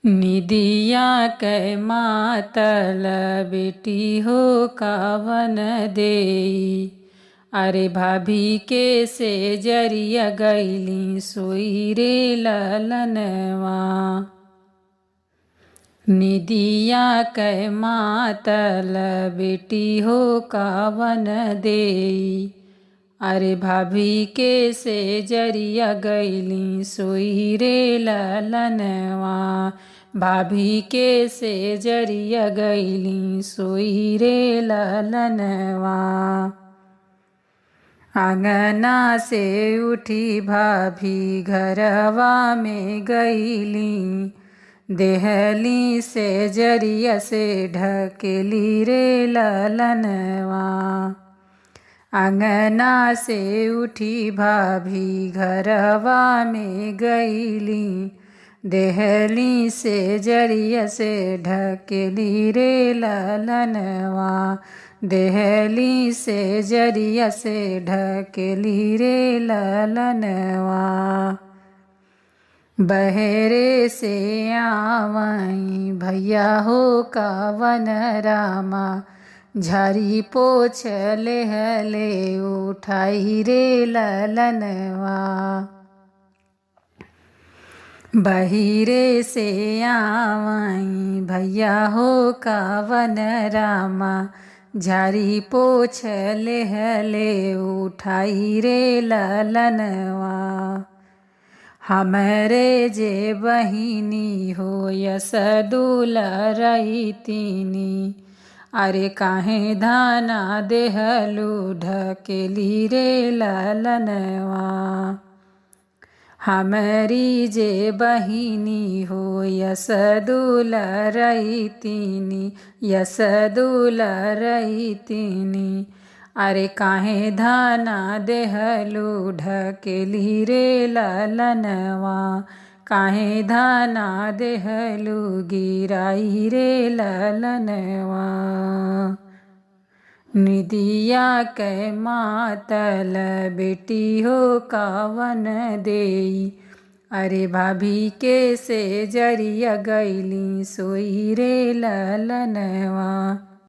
निदिया कै मातल बेटी हो कावन देई। अरे भाभी के से जरिया गईली सोई रे ललनवा। निदिया कै मातल बेटी हो कावन देई। अरे भाभी के से जरिया गईली सोई रे ललनवा। भाभी के से जरिया गईली सोई रे ललनवा। आंगना से उठी भाभी घरवा में गईली। देहली से जरिया से ढकेली रे ललनवा। आंगना से उठी भाभी घरवा में गईली। देहली से जरिया से ढकेली रे ललनवा। देहली से जरिया से ढकेली रे ललनवा। बहरे से आवई भैया हो कावन रामा। झारी पोछ लेहले उठाई रे ललनवा। बहिरे से आवई भैया हो कावन रामा। झारी पोछ लेहले उठाई रे ललनवा। हमरे जे बहिनी हो यस दुलरई तीनी। अरे काहे धाना देहलू ढकेली रे ललनवा। हमरी जे बहिनी हो यस दुलरई तीनी। यस दुलरई तीनी। अरे काहे धाना देहलू ढकेली रे ललनवा। काहे धाना देहलू गिराई रे ललनवा। निदिया कै मातल बेटी हो कावन देई। अरे भाभी के से जरिया गईली सोई रे ललनवा।